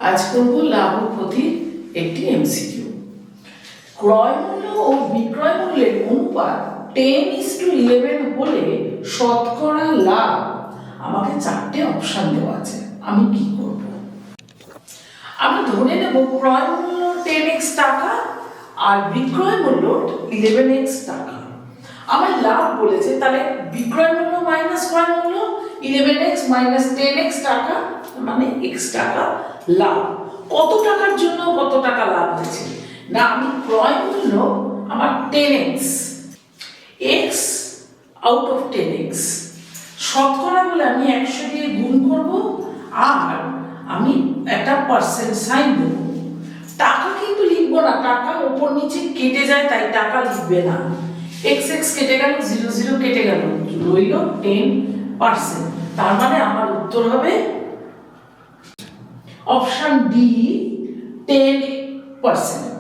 আজ করব লাভ ও ক্ষতির একটি এমসিকিউ। ক্রয় মূল্য ও বিক্রয় মূল্যের অনুপাত 10:11 হলে শতকরা লাভ। আমাকে 4টে অপশন দেওয়া আছে, আমি কি করব? আমরা ধরে নেব ক্রয় মূল্য 10x টাকা আর বিক্রয় মূল্য 11x টাকা। আমার লাভ বলেছে, তাহলে বিক্রয় মূল্য মাইনাস ক্রয় মূল্য 11x মাইনাস 10x টাকা মানে x টাকা লাভ। কত টাকার জন্য কত টাকা লাভ হয়েছে? না, আমি ক্রয় মূল্য আমার 10x, x out of 10x শতকরা বলে আমি 100 দিয়ে গুণ করব আর আমি একটা পার্সেন্ট সাইন দেব। টাকা কিন্তু লিখবো না, টাকা উপর নিচে কেটে যায় তাই টাকা লিখবে না। x কেটে গেল, 0 কেটে গেল, রইল 10%। তার মানে আমার উত্তর হবে অপশন ডি 10%।